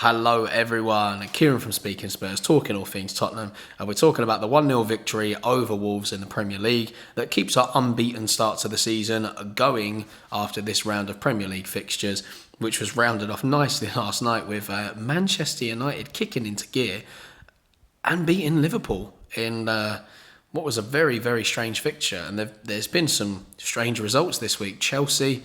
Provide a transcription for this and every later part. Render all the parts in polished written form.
Hello everyone, Kieran from Speaking Spurs, talking all things Tottenham, and we're talking about the 1-0 victory over Wolves in the Premier League that keeps our unbeaten start to the season going after this round of Premier League fixtures, which was rounded off nicely last night with Manchester United kicking into gear and beating Liverpool in what was a very, very strange fixture. And there's been some strange results this week. Chelsea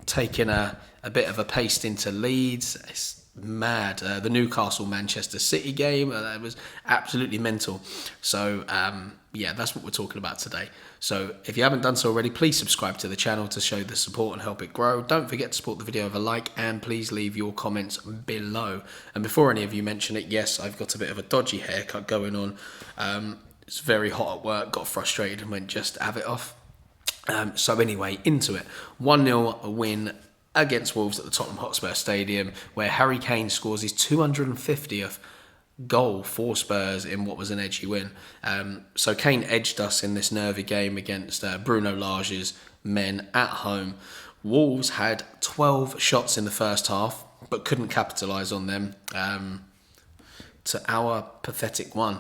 taking a bit of a paste into Leeds. It's mad. The Newcastle-Manchester City game, that was absolutely mental. So, that's what we're talking about today. So, if you haven't done so already, please subscribe to the channel to show the support and help it grow. Don't forget to support the video with a like, and please leave your comments below. And before any of you mention it, yes, I've got a bit of a dodgy haircut going on. It's very hot at work, got frustrated and went, just have it off. So anyway, into it. 1-0 win against Wolves at the Tottenham Hotspur Stadium, where Harry Kane scores his 250th goal for Spurs in what was an edgy win. So Kane edged us in this nervy game against Bruno Lage's men at home. Wolves had 12 shots in the first half, but couldn't capitalise on them, to our pathetic one.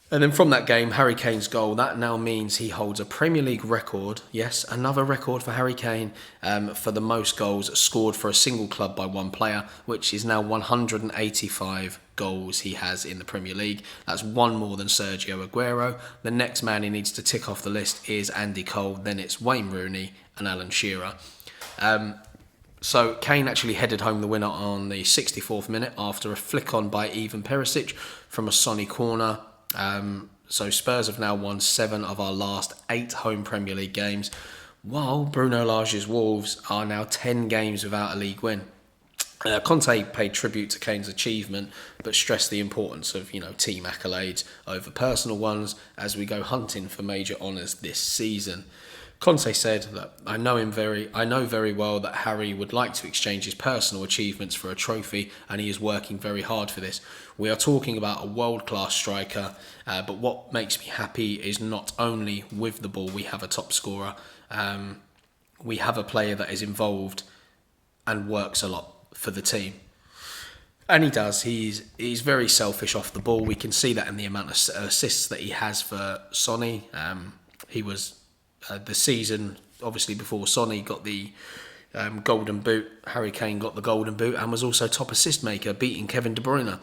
And then from that game, Harry Kane's goal, that now means he holds a Premier League record. Yes, another record for Harry Kane for the most goals scored for a single club by one player, which is now 185 goals he has in the Premier League. That's one more than Sergio Aguero. The next man he needs to tick off the list is Andy Cole. Then it's Wayne Rooney and Alan Shearer. So Kane actually headed home the winner on the 64th minute after a flick on by Ivan Perisic from a Sonny corner. So Spurs have now won 7 of our last 8 home Premier League games, while Bruno Lage's Wolves are now 10 games without a league win. Conte paid tribute to Kane's achievement, but stressed the importance of team accolades over personal ones as we go hunting for major honours this season. Conte said that I know very well that Harry would like to exchange his personal achievements for a trophy, and he is working very hard for this. We are talking about a world-class striker, but what makes me happy is not only with the ball we have a top scorer, we have a player that is involved and works a lot for the team. And he does. He's very selfish off the ball. We can see that in the amount of assists that he has for Sonny. He was the season, obviously, before Sonny got the golden boot, Harry Kane got the golden boot and was also top assist maker, beating Kevin De Bruyne.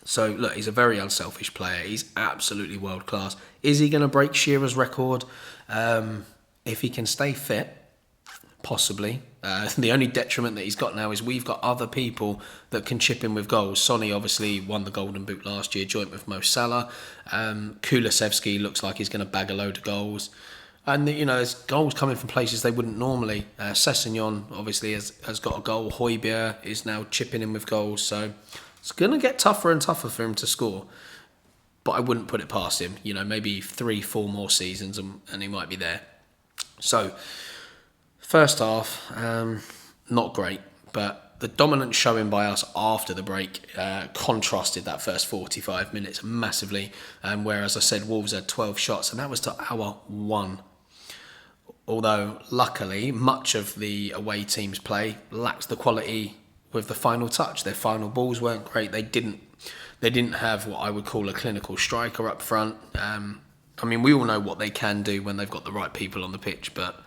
So, look, he's a very unselfish player. He's absolutely world class. Is he going to break Shearer's record? If he can stay fit, possibly. The only detriment that he's got now is we've got other people that can chip in with goals. Sonny obviously won the golden boot last year, joint with Mo Salah. Kulusevski looks like he's going to bag a load of goals. And, there's goals coming from places they wouldn't normally. Sessegnon, obviously, has got a goal. Højbjerg is now chipping in with goals. So it's going to get tougher and tougher for him to score. But I wouldn't put it past him. Maybe 3-4 more seasons and he might be there. So, first half, not great. But the dominant showing by us after the break contrasted that first 45 minutes massively. Whereas I said Wolves had 12 shots, and that was to our 1. Although, luckily, much of the away team's play lacked the quality with the final touch. Their final balls weren't great. They didn't have what I would call a clinical striker up front. We all know what they can do when they've got the right people on the pitch. But,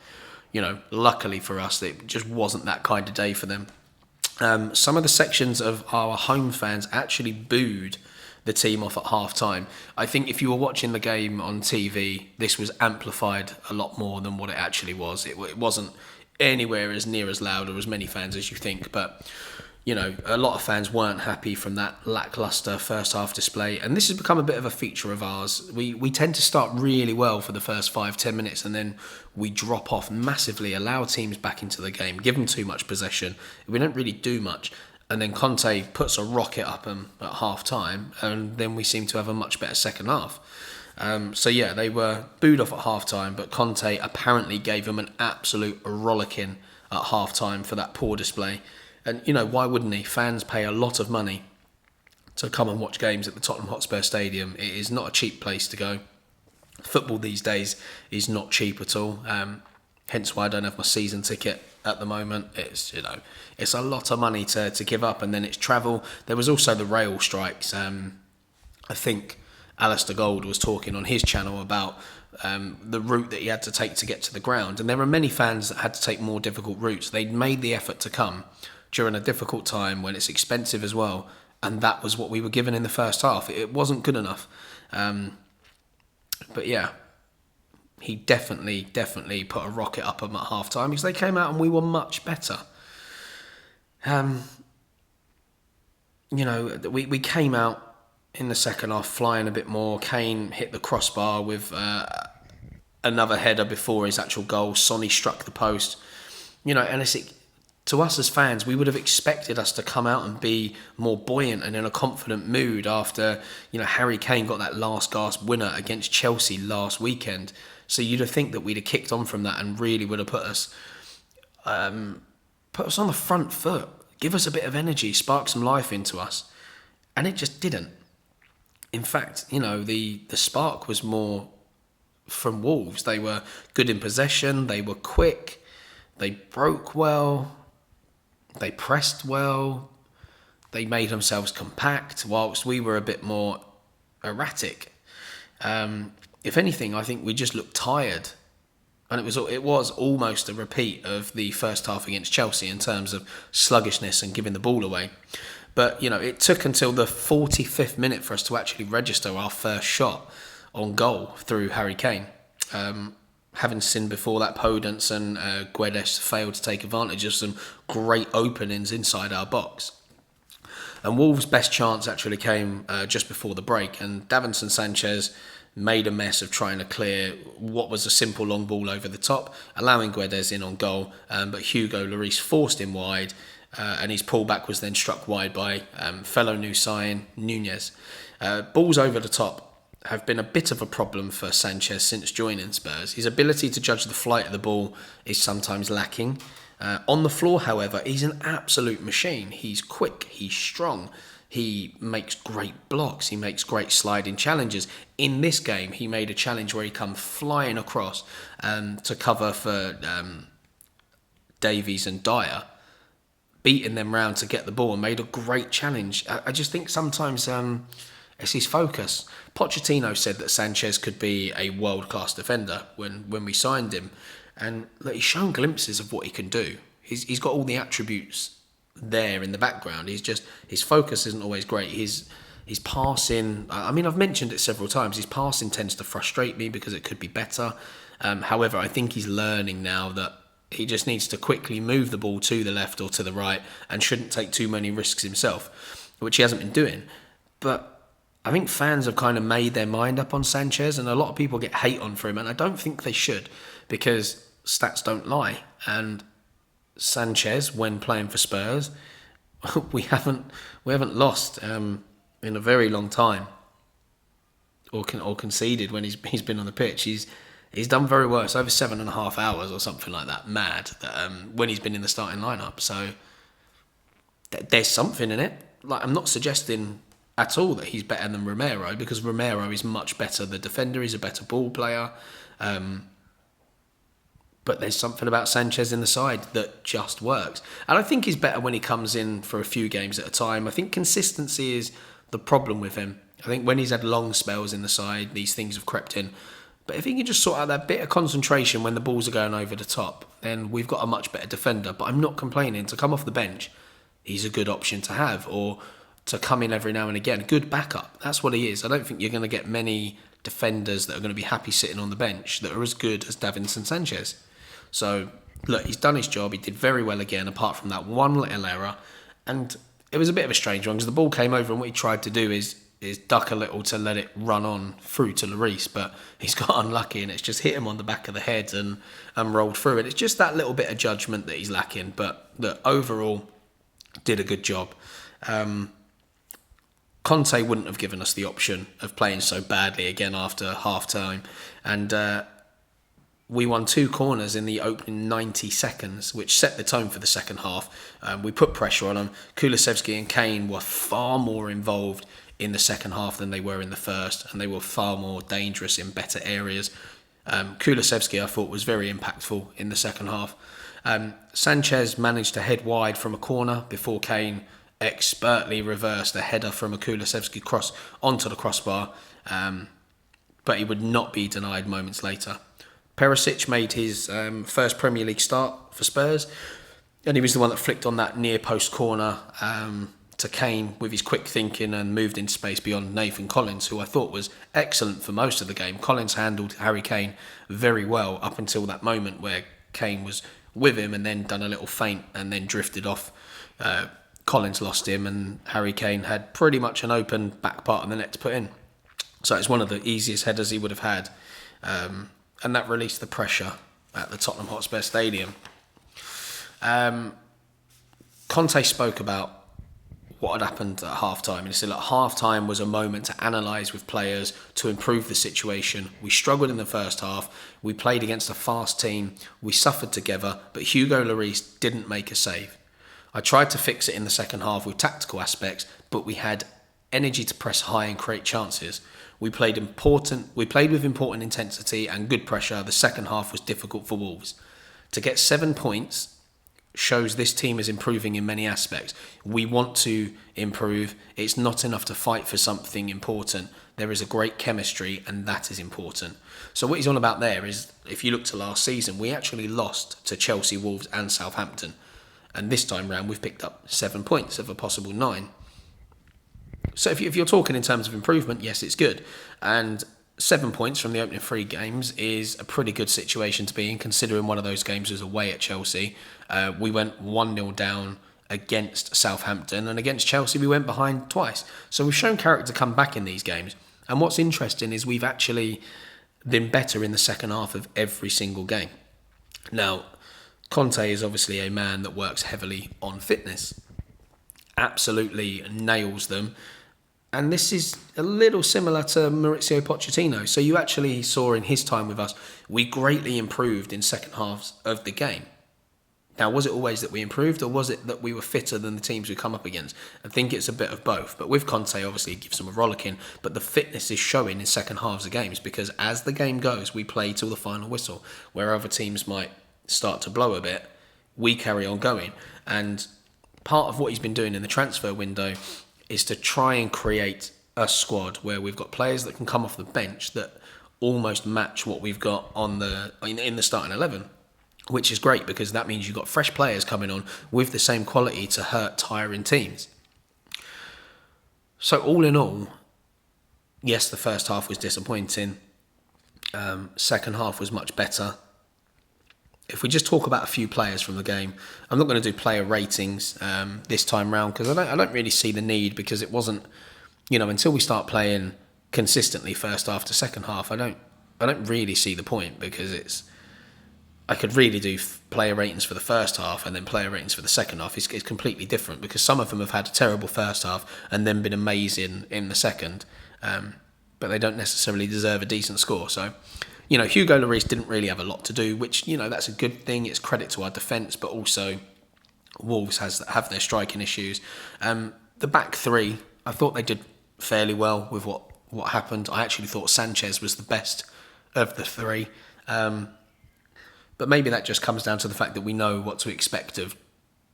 luckily for us, it just wasn't that kind of day for them. Some of the sections of our home fans actually booed the team off at half-time. I think if you were watching the game on TV, this was amplified a lot more than what it actually was. It wasn't anywhere as near as loud or as many fans as you think, but a lot of fans weren't happy from that lacklustre first-half display, and this has become a bit of a feature of ours. We tend to start really well for the first 5-10 minutes, and then we drop off massively, allow teams back into the game, give them too much possession. We don't really do much. And then Conte puts a rocket up them at half-time, and then we seem to have a much better second half. They were booed off at half-time, but Conte apparently gave them an absolute rollicking at half-time for that poor display. And, why wouldn't he? Fans pay a lot of money to come and watch games at the Tottenham Hotspur Stadium. It is not a cheap place to go. Football these days is not cheap at all. hence why I don't have my season ticket at the moment. It's, it's a lot of money to give up, and then it's travel. There was also the rail strikes. I think Alistair Gold was talking on his channel about the route that he had to take to get to the ground, and there are many fans that had to take more difficult routes. They'd made the effort to come during a difficult time when it's expensive as well, and that was what we were given in the first half. It wasn't good enough. But yeah, he definitely put a rocket up at half time, because they came out and we were much better. We came out in the second half flying a bit more. Kane hit the crossbar with another header before his actual goal. Sonny struck the post. And to us as fans, we would have expected us to come out and be more buoyant and in a confident mood after, Harry Kane got that last gasp winner against Chelsea last weekend. So you'd have think that we'd have kicked on from that and really would have put us on the front foot, give us a bit of energy, spark some life into us. And it just didn't. In fact, the spark was more from Wolves. They were good in possession, they were quick, they broke well, they pressed well, they made themselves compact, whilst we were a bit more erratic. If anything, I think we just looked tired. And it was almost a repeat of the first half against Chelsea in terms of sluggishness and giving the ball away. But, it took until the 45th minute for us to actually register our first shot on goal through Harry Kane. Having seen before that Podence and Guedes failed to take advantage of some great openings inside our box. And Wolves' best chance actually came just before the break, and Davinson Sanchez made a mess of trying to clear what was a simple long ball over the top, allowing Guedes in on goal, but Hugo Lloris forced him wide, and his pullback was then struck wide by fellow new sign Nunez. Balls over the top have been a bit of a problem for Sanchez since joining Spurs. His ability to judge the flight of the ball is sometimes lacking. On the floor, however, he's an absolute machine. He's quick, he's strong, he makes great blocks, he makes great sliding challenges. In this game, he made a challenge where he come flying across to cover for Davies and Dyer, beating them round to get the ball, and made a great challenge. I just think sometimes it's his focus. Pochettino said that Sanchez could be a world-class defender when we signed him, and look, he's shown glimpses of what he can do. He's got all the attributes there in the background. His focus isn't always great. His passing, I've mentioned it several times, his passing tends to frustrate me because it could be better. However, I think he's learning now that he just needs to quickly move the ball to the left or to the right and shouldn't take too many risks himself, which he hasn't been doing. But I think fans have kind of made their mind up on Sanchez, and a lot of people get hate on for him, and I don't think they should, because stats don't lie. And Sanchez, when playing for Spurs, we haven't lost in a very long time, or conceded when he's been on the pitch. He's done very well. It's over 7.5 hours or something like that. Mad that when he's been in the starting lineup. So there's something in it. Like, I'm not suggesting at all that he's better than Romero, because Romero is much better the defender. He's a better ball player. But there's something about Sanchez in the side that just works. And I think he's better when he comes in for a few games at a time. I think consistency is the problem with him. I think when he's had long spells in the side, these things have crept in. But if he can just sort out that bit of concentration when the balls are going over the top, then we've got a much better defender. But I'm not complaining. To come off the bench, he's a good option to have. Or to come in every now and again, good backup. That's what he is. I don't think you're going to get many defenders that are going to be happy sitting on the bench that are as good as Davinson Sanchez. So, look, he's done his job. He did very well again, apart from that one little error. And it was a bit of a strange one, because the ball came over and what he tried to do is duck a little to let it run on through to Lloris, but he's got unlucky and it's just hit him on the back of the head and rolled through it. It's just that little bit of judgment that he's lacking, but look, overall, did a good job. Conte wouldn't have given us the option of playing so badly again after half-time, and we won 2 corners in the opening 90 seconds, which set the tone for the second half. We put pressure on them. Kulusevski and Kane were far more involved in the second half than they were in the first, and they were far more dangerous in better areas. Kulusevski, I thought, was very impactful in the second half. Sanchez managed to head wide from a corner before Kane expertly reversed a header from a Kulusevski cross onto the crossbar, but he would not be denied moments later. Perisic made his first Premier League start for Spurs, and he was the one that flicked on that near post corner to Kane with his quick thinking and moved into space beyond Nathan Collins, who I thought was excellent for most of the game. Collins handled Harry Kane very well up until that moment where Kane was with him and then done a little feint and then drifted off. Collins lost him and Harry Kane had pretty much an open back part of the net to put in. So it's one of the easiest headers he would have had. And that released the pressure at the Tottenham Hotspur Stadium. Conte spoke about what had happened at half-time. And he said, look, half-time was a moment to analyse with players to improve the situation. We struggled in the first half. We played against a fast team. We suffered together, but Hugo Lloris didn't make a save. I tried to fix it in the second half with tactical aspects, but we had energy to press high and create chances. We played with important intensity and good pressure. The second half was difficult for Wolves. To get 7 points shows this team is improving in many aspects. We want to improve. It's not enough to fight for something important. There is a great chemistry, and that is important. So what he's on about there is, if you look to last season, we actually lost to Chelsea, Wolves and Southampton. And this time round, we've picked up 7 points of a possible 9. So if you're talking in terms of improvement, yes, it's good. And 7 points from the opening 3 games is a pretty good situation to be in, considering one of those games was away at Chelsea. We went 1-0 down against Southampton, and against Chelsea we went behind twice. So we've shown character to come back in these games. And what's interesting is we've actually been better in the second half of every single game. Now, Conte is obviously a man that works heavily on fitness. Absolutely nails them. And this is a little similar to Mauricio Pochettino. So you actually saw in his time with us, we greatly improved in second halves of the game. Now, was it always that we improved, or was it that we were fitter than the teams we come up against? I think it's a bit of both. But with Conte, obviously, it gives them a rollicking. But the fitness is showing in second halves of games, because as the game goes, we play till the final whistle. Where other teams might start to blow a bit, we carry on going. And part of what he's been doing in the transfer window is to try and create a squad where we've got players that can come off the bench that almost match what we've got in the starting 11, which is great because that means you've got fresh players coming on with the same quality to hurt tiring teams. So all in all, yes, the first half was disappointing. Second half was much better. If we just talk about a few players from the game, I'm not going to do player ratings this time round because I don't really see the need, because it wasn't, until we start playing consistently first half to second half, I don't really see the point, because I could really do player ratings for the first half and then player ratings for the second half. It's completely different, because some of them have had a terrible first half and then been amazing in the second, but they don't necessarily deserve a decent score. So, Hugo Lloris didn't really have a lot to do, which, that's a good thing. It's credit to our defence, but also Wolves have their striking issues. The back 3, I thought they did fairly well with what happened. I actually thought Sanchez was the best of the 3. But maybe that just comes down to the fact that we know what to expect of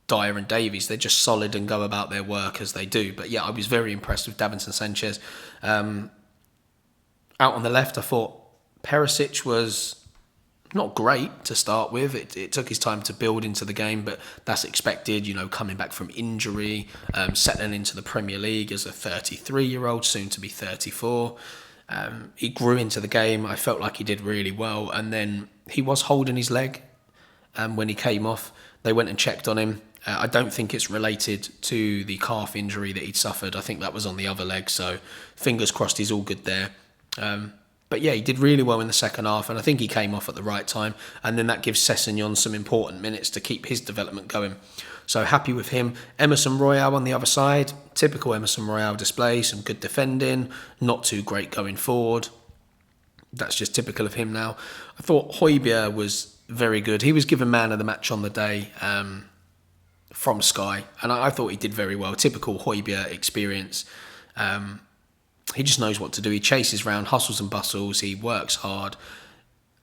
Dyer and Davies. They're just solid and go about their work as they do. But yeah, I was very impressed with Davinson Sanchez. Out on the left, I thought Perisic was not great to start with. It took his time to build into the game, but that's expected, coming back from injury, settling into the Premier League as a 33-year-old, soon to be 34. He grew into the game. I felt like he did really well. And then he was holding his leg when he came off. They went and checked on him. I don't think it's related to the calf injury that he'd suffered. I think that was on the other leg. So fingers crossed he's all good there. But yeah, he did really well in the second half, and I think he came off at the right time. And then that gives Sessegnon some important minutes to keep his development going. So happy with him. Emerson Royal on the other side. Typical Emerson Royal display. Some good defending. Not too great going forward. That's just typical of him now. I thought Højbjerg was very good. He was given man of the match on the day from Sky. And I thought he did very well. Typical Højbjerg experience. He just knows what to do. He chases round, hustles and bustles. He works hard.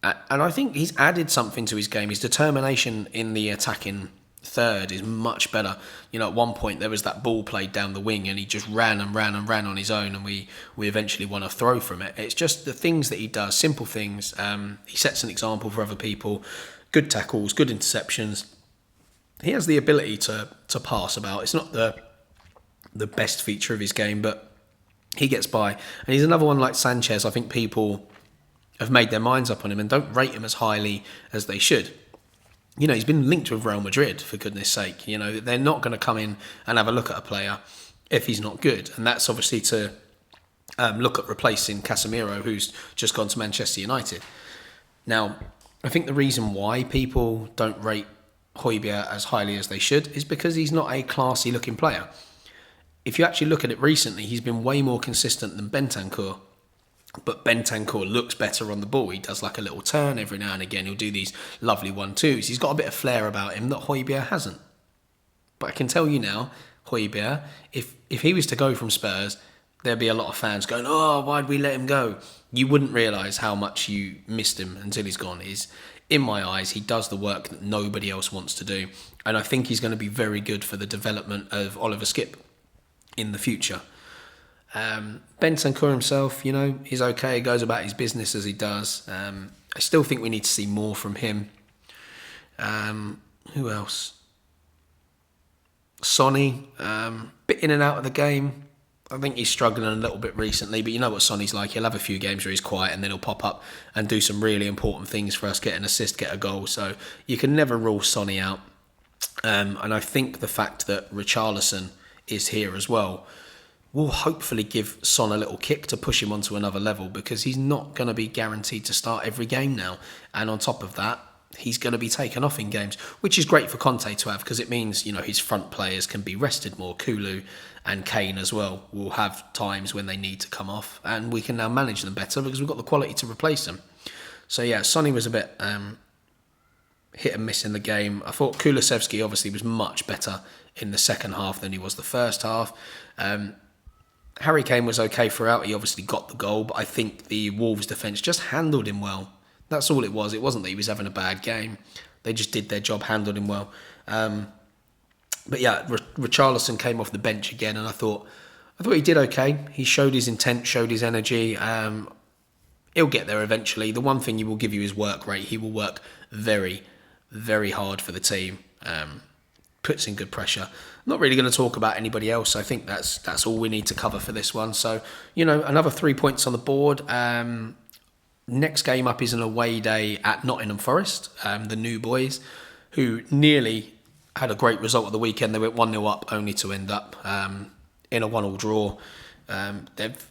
And I think he's added something to his game. His determination in the attacking third is much better. At one point there was that ball played down the wing and he just ran and ran and ran on his own, and we eventually won a throw from it. It's just the things that he does, simple things. He sets an example for other people. Good tackles, good interceptions. He has the ability to pass about. It's not the best feature of his game, but he gets by. And he's another one like Sanchez. I think people have made their minds up on him and don't rate him as highly as they should. He's been linked with Real Madrid, for goodness sake. They're not going to come in and have a look at a player if he's not good. And that's obviously to look at replacing Casemiro, who's just gone to Manchester United. Now, I think the reason why people don't rate Højbjerg as highly as they should is because he's not a classy looking player. If you actually look at it recently, he's been way more consistent than Bentancur. But Bentancur looks better on the ball. He does like a little turn every now and again. He'll do these lovely 1-2s. He's got a bit of flair about him that Højbjerg hasn't. But I can tell you now, Højbjerg, if he was to go from Spurs, there'd be a lot of fans going, "Oh, why'd we let him go?" You wouldn't realise how much you missed him until he's gone. In my eyes, he does the work that nobody else wants to do. And I think he's going to be very good for the development of Oliver Skipp in the future. Bentancur himself, he's okay. He goes about his business as he does. I still think we need to see more from him. Who else? Sonny, bit in and out of the game. I think he's struggling a little bit recently, but you know what Sonny's like. He'll have a few games where he's quiet and then he'll pop up and do some really important things for us, get an assist, get a goal. So you can never rule Sonny out. And I think the fact that Richarlison is here as well will hopefully give Son a little kick to push him onto another level, because he's not going to be guaranteed to start every game now. And on top of that, he's going to be taken off in games, which is great for Conte to have, because it means, his front players can be rested more. Kulu and Kane as well will have times when they need to come off, and we can now manage them better because we've got the quality to replace them. So yeah, Sonny was a bit hit and miss in the game. I thought Kulusevski obviously was much better in the second half than he was the first half. Harry Kane was okay throughout. He obviously got the goal, but I think the Wolves defence just handled him well. That's all it was. It wasn't that he was having a bad game. They just did their job, handled him well. But yeah, Richarlison came off the bench again, and I thought he did okay. He showed his intent, showed his energy. He'll get there eventually. The one thing he will give you is work rate. He will work very, very hard for the team. Puts in good pressure. Not really going to talk about anybody else. I think that's all we need to cover for this one. So, another 3 points on the board. Next game up is an away day at Nottingham Forest, the new boys, who nearly had a great result at the weekend. They went 1-0 up, only to end up in a 1-1 draw. They've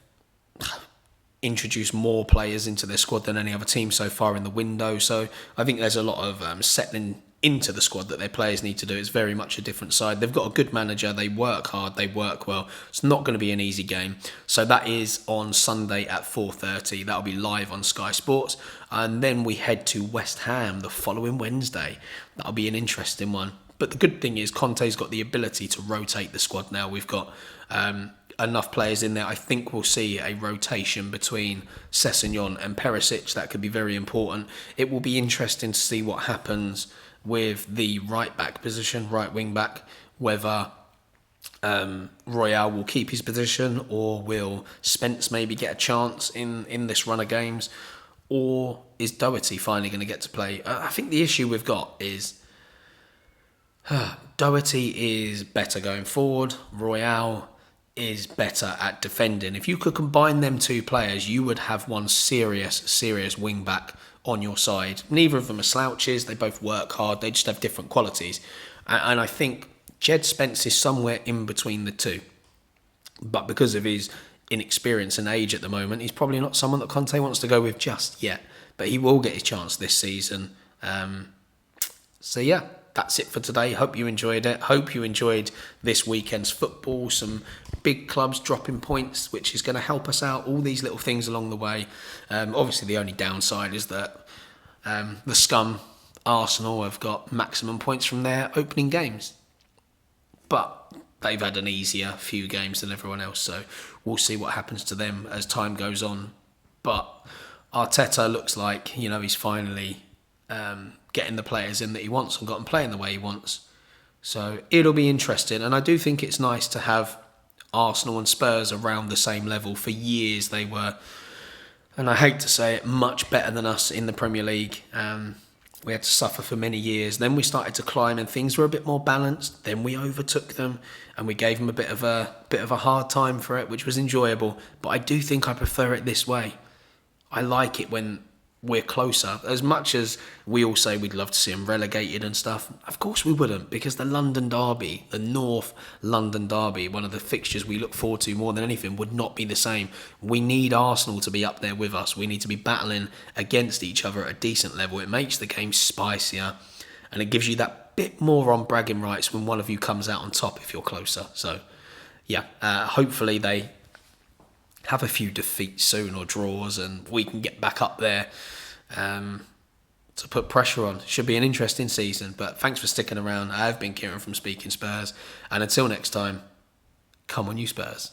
introduced more players into their squad than any other team so far in the window. So I think there's a lot of settling into the squad that their players need to do. It's very much a different side. They've got a good manager. They work hard. They work well. It's not going to be an easy game. So that is on Sunday at 4:30. That'll be live on Sky Sports. And then we head to West Ham the following Wednesday. That'll be an interesting one. But the good thing is Conte's got the ability to rotate the squad now. We've got enough players in there. I think we'll see a rotation between Sessegnon and Perisic. That could be very important. It will be interesting to see what happens with the right back position, right wing back, whether Royale will keep his position, or will Spence maybe get a chance in this run of games, or is Doherty finally going to get to play? I think the issue we've got is Doherty is better going forward. Royale is better at defending. If you could combine them two players, you would have one serious wing back on your side. Neither of them are slouches. They both work hard. They just have different qualities. And I think Jed Spence is somewhere in between the two. But because of his inexperience and age at the moment, he's probably not someone that Conte wants to go with just yet. But he will get his chance this season. So yeah, that's it for today. Hope you enjoyed it. Hope you enjoyed this weekend's football. Some big clubs dropping points, which is going to help us out. All these little things along the way. Obviously, the only downside is that the scum Arsenal have got maximum points from their opening games. But they've had an easier few games than everyone else. So we'll see what happens to them as time goes on. But Arteta looks like, he's finally getting the players in that he wants and got them playing the way he wants. So it'll be interesting. And I do think it's nice to have Arsenal and Spurs around the same level. For years they were, and I hate to say it, much better than us in the Premier League. We had to suffer for many years. Then we started to climb and things were a bit more balanced. Then we overtook them and we gave them a bit of a hard time for it, which was enjoyable. But I do think I prefer it this way. I like it when we're closer. As much as we all say we'd love to see them relegated and stuff, of course we wouldn't, because the London derby, the North London derby, one of the fixtures we look forward to more than anything, would not be the same. We need Arsenal to be up there with us. We need to be battling against each other at a decent level. It makes the game spicier and it gives you that bit more on bragging rights when one of you comes out on top if you're closer. So yeah, hopefully they have a few defeats soon or draws and we can get back up there to put pressure on. Should be an interesting season, but thanks for sticking around. I have been Kieran from Speaking Spurs, and until next time, come on you Spurs.